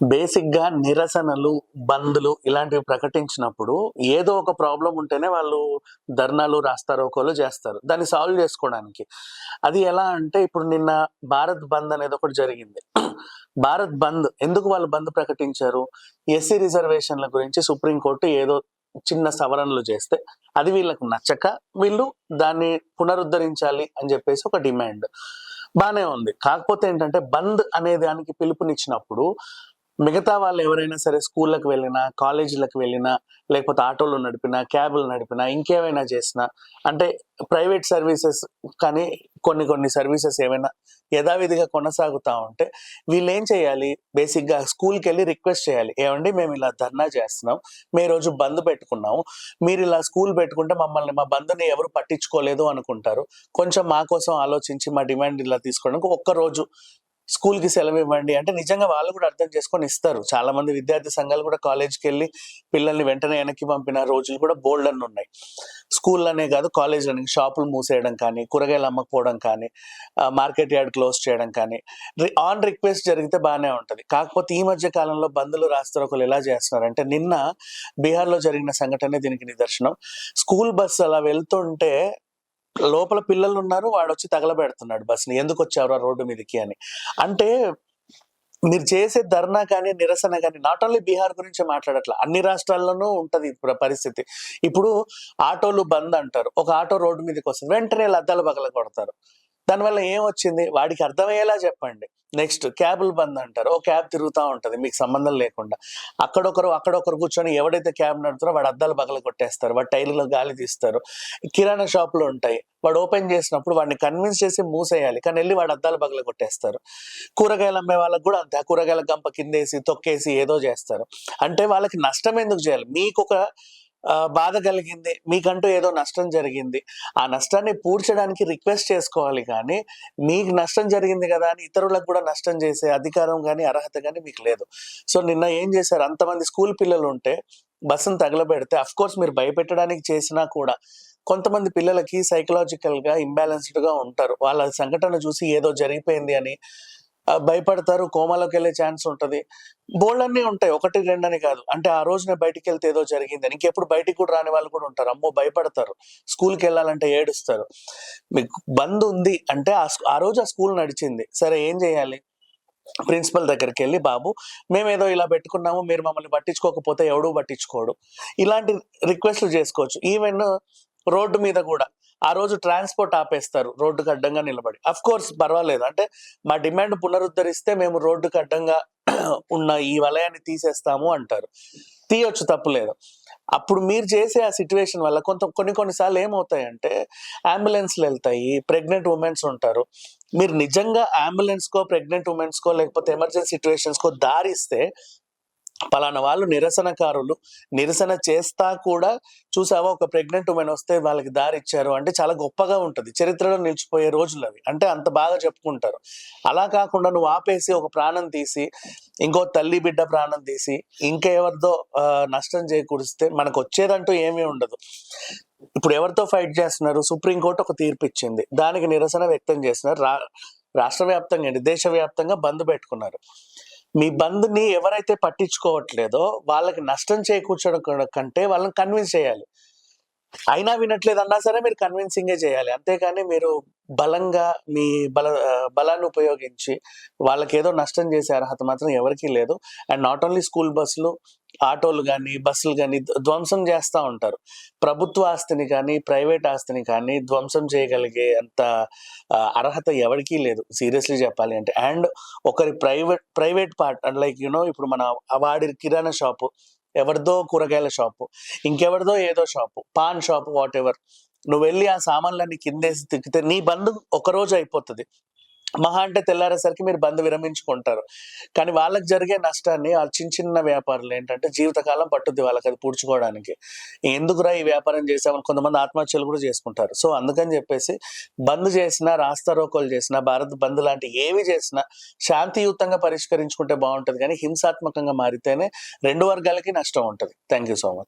బేసిక్‌గా నిరసనలు, బంద్‌లు ఇలాంటివి ప్రకటించినప్పుడు ఏదో ఒక ప్రాబ్లమ్ ఉంటేనే వాళ్ళు ధర్నాలు, రాస్తారోకోలు జేస్తారు. దాన్ని సాల్వ్ జేసుకోవడానికి. అది ఎలా అంటే ఇప్పుడు నిన్న భారత్ బంద్ అనేది ఒకటి జరిగింది. భారత్ బంద్ ఎందుకు వాళ్ళు బంద్ ప్రకటించారు? ఎస్సీ రిజర్వేషన్‌ల గురించి సుప్రీం కోర్ట్ ఏదో చిన్న సవరణలు చేస్తే అది వీళ్ళకి నచ్చక వీళ్ళు దాన్ని పునరుద్ధరించాలి అని జెప్పేసి ఒక డిమాండ్. బానే ఉంది. కాకపోతే ఏంటంటే బంద్ అనే దానికి పిలుపునిచ్చినప్పుడు మిగతా వాళ్ళు ఎవరైనా సరే స్కూళ్ళకి వెళ్ళినా, కాలేజీలకు వెళ్ళినా, లేకపోతే ఆటోలు నడిపినా, క్యాబులు నడిపినా, ఇంకేమైనా చేసినా అంటే ప్రైవేట్ సర్వీసెస్ కానీ కొన్ని కొన్ని సర్వీసెస్ ఏవైనా యథావిధిగా కొనసాగుతా ఉంటే వీళ్ళేం చేయాలి? బేసిక్‌గా స్కూల్‌కెళ్ళి రిక్వెస్ట్ చేయాలి. ఏవండీ మేమిలా ధర్నా చేస్తున్నాం. మేము ఈ రోజు బంద్ పెట్టుకున్నాము. మీరిలా స్కూల్ పెట్టుకుంటే మమ్మల్ని మా బంద్‌ని ఎవరు పట్టించుకోలేదు అనుకుంటారు. కొంచెం మా కోసం ఆలోచించి మా డిమాండ్ ఇలా తీసుకోవడానికి ఒక్కరోజు స్కూల్‌కి సెలవివ్వండి అంటే నిజంగా వాళ్ళు కూడా అర్థం చేసుకొని ఇస్తారు. చాలా మంది విద్యార్థి సంఘాలు కూడా కాలేజ్‌కెళ్ళి పిల్లల్ని వెంటనే వెనక్కి పంపిన రోజులు కూడా బోలెడన్నున్నాయి. స్కూల్‌లనే కాదు కాలేజ్‌లని షాపులు మూసేయడం కానీ, కూరగాయలు అమ్మకపోవడం కానీ, మార్కెట్ యార్డ్ క్లోజ్ చేయడం కానీ, ఆన్ రిక్వెస్ట్ జరిగితే బానే ఉంటది. కాకపోతే ఈ మధ్య కాలంలో బంద్‌లు, రాస్తారోకోలు ఎలా చేస్తున్నారంటే నిన్న బీహార్‌లో జరిగిన సంఘటనే దీనికి నిదర్శనం. స్కూల్ బస్సు అలా వెళ్తుంటే లోపల పిల్లలున్నారు. వాడొచ్చి తగలబెడుతున్నాడు బస్‌ని. ఎందుకొచ్చావురా రోడ్డు మీదకి అని. అంటే మీరు చేసే ధర్నా కానీ, నిరసన గాని నాట్ ఓన్లీ బీహార్ గురించే మాట్లాడట్ల. అన్ని రాష్ట్రాల్లోనూ ఉంటది పరిస్థితి. ఇప్పుడు ఆటోలు బంద్ అంటారు. ఒక ఆటో రోడ్డు మీదకొస్తది. వెంటనే అద్దాలు పగలగొడతారు. దానివల్ల ఏమొచ్చింది? వాడికి అర్థమయ్యేలా చెప్పండి. నెక్స్ట్ క్యాబులు బంద్ అంటారు. ఓ క్యాబ్ తిరుగుతా ఉంటది మీకు సంబంధం లేకుండా. అక్కడొకరు కూర్చొని ఎవడైతే క్యాబ్ నడుపుతారో వాడి అద్దాలు పగలగొట్టేస్తారు. వాడి టైర్‌లో గాలి తీస్తారు. కిరాణా షాపులు ఉంటాయి. వాడు ఓపెన్ చేసినప్పుడు వాడిని కన్విన్స్ చేసి మూసేయాలి. కానీ ఎళ్లి వాడి అద్దాలు పగలగొట్టేస్తారు. కూరగాయలు అమ్మే వాళ్ళకి కూడా అంతే. ఆ కూరగాయల గంప కిందేసి, తొక్కేసి ఏదో చేస్తారు. అంటే వాళ్ళకి నష్టం ఎందుకు చేయాలి? మీకొక బాధ కలిగింది. మీకంటూ ఏదో నష్టం జరిగింది. ఆ నష్టాన్ని పూడ్చడానికి రిక్వెస్ట్ చేసుకోవాలి కానీ, మీకు నష్టం జరిగింది గదా అని ఇతరులకు కూడా నష్టం చేసే అధికారం గాని, అర్హత గాని మీకు లేదు. సో, నిన్న ఏం చేశారు అంతమంది స్కూల్ పిల్లలుంటే బస్సుని తగలబెడితే ఆఫ్‌కోర్స్ మీరు భయపెట్టడానికి చేసినా కూడా కొంతమంది పిల్లలకి సైకలాజికల్‌గా ఇంబాలెన్స్‌డ్‌గా ఉంటారు. వాళ్ళ సంఘటన చూసి ఏదో జరిగిపోయింది అని భయపడతారు. కోమాలోకెళ్ళే ఛాన్స్ ఉంటది. బోలెడన్ని ఉంటాయి. 1, 2 అని కాదు. అంటే ఆ రోజున బయటికెళ్తే ఏదో జరిగిందని. ఇంకెప్పుడు బయటికి కూడా రాని వాళ్ళు కూడా ఉంటారు. అమ్మో! భయపడతారు. స్కూల్‌కెళ్ళాలంటే ఏడుస్తారు. మీకు బంద్ ఉంది అంటే ఆ రోజు ఆ స్కూల్ నడిచింది. సరే ఏం చేయాలి? ప్రిన్సిపల్ దగ్గరికెళ్లి బాబు మేమేదో ఇలా పెట్టుకున్నాము. మీరు మమ్మల్ని పట్టించుకోకపోతే ఎవడు పట్టించుకోడు. ఇలాంటి రిక్వెస్ట్‌లు చేసుకోవచ్చు. ఈవెన్ రోడ్డు మీద గూడా. ఆ రోజు ట్రాన్స్‌పోర్ట్ ఆపేస్తారు. రోడ్డుకి అడ్డంగా నిలబడి. ఆఫ్‌కోర్స్ పర్వాలేదు. అంటే మా డిమాండ్ పునరుద్ధరిస్తే మేము రోడ్డుకి అడ్డంగా ఉన్న ఈ వలయాన్ని తీసేస్తాము అంటారు. తీయొచ్చు తప్పులేదు. అప్పుడు మీరు చేసే ఆ సిట్యుయేషన్ వల్ల కొన్ని సార్లు ఏమవుతాయంటే అంబులెన్స్‌లెళ్తాయి. ప్రెగ్నెంట్ వుమెన్స్ ఉంటారు. మీరు నిజంగా అంబులెన్స్‌కో, ప్రెగ్నెంట్ వుమెన్స్‌కో లేకపోతే ఎమర్జెన్సీ సిట్యుయేషన్స్‌కో దారిస్తే పలానా వాళ్ళు నిరసనకారులు. నిరసన చేస్తా కూడా చూసావా ఒక ప్రెగ్నెంట్ వుమెన్ వస్తే వాళ్ళకి దారిచ్చారు అంటే చాలా గొప్పగా ఉంటది. చరిత్రలో నిలిచిపోయే రోజులవి. అంటే అంత బాగా చెప్పుకుంటారు. అలా కాకుండా నువ్వు ఆపేసి ఒక ప్రాణం తీసి, ఇంకో తల్లి బిడ్డ ప్రాణం తీసి, ఇంకా ఎవరిదో నష్టం చేకూరిస్తే మనకొచ్చేదంటూ ఏమీ ఉండదు. ఇప్పుడు ఎవరితో ఫైట్ చేస్తున్నారు? సుప్రీం కోర్ట్ ఒక తీర్పిచ్చింది. దానికి నిరసన వ్యక్తం చేస్తున్నారు. రాష్ట్ర వ్యాప్తంగా ఏంటి దేశవ్యాప్తంగా బంద్ పెట్టుకున్నారు. మీ బంద్‌ని ఎవరైతే పట్టించుకోవట్లేదో వాళ్ళకి నష్టం చేకూర్చడం కంటే వాళ్ళని కన్విన్స్ చేయాలి. అయినా వినట్లేదన్నా సరే మీరు కన్విన్సింగే చేయాలి. అంతేగాని మీరు బలంగా మీ బలాన్ని ఉపయోగించి వాళ్ళకేదో నష్టం చేసే అర్హత మాత్రం ఎవరికీ లేదు. అండ్ నాట్ ఓన్లీ స్కూల్ బస్సులు, ఆటోలు గాని, బస్సులు గాని ధ్వంసం చేస్తా ఉంటారు. ప్రభుత్వ ఆస్తిని కానీ, ప్రైవేట్ ఆస్తిని కానీ ధ్వంసం చేయగలిగే అంత అర్హత ఎవరికీ లేదు. సీరియస్‌లీ చెప్పాలి అంటే. అండ్ ఒకరి ప్రైవేట్ పార్ట్ లైక్ ఇప్పుడు మన వాడి కిరాణా షాపు, ఎవరిదో కూరగాయల షాపు, ఇంకెవరిదో ఏదో షాపు, పాన్ షాపు వాటెవర్. నువ్వెళ్లి ఆ సామాన్లన్నీ కిందేసి తిక్కితే నీ బంద్ ఒకరోజు అయిపోతది. మహా అంటే తెల్లారేసరికి మీరు బంద్ విరమించుకుంటారు. కానీ వాళ్ళకి జరిగే నష్టాన్ని ఆ చిన్న వ్యాపారులేంటంటే జీవితకాలం పట్టుద్ది వాళ్ళకది పూడ్చుకోవడానికి. ఎందుకురా ఈ వ్యాపారం చేసామని కొంతమంది ఆత్మహత్యలు కూడా చేసుకుంటారు. సో, అందుకని చెప్పేసి బంద్ చేసినా, రాస్తారోకోలు చేసినా, భారత్ బంద్ లాంటి ఏవి చేసినా శాంతియుతంగా పరిష్కరించుకుంటే బావుంటది గానీ హింసాత్మకంగా మారితేనే 2 వర్గాలకి నష్టం ఉంటది. Thank you so much.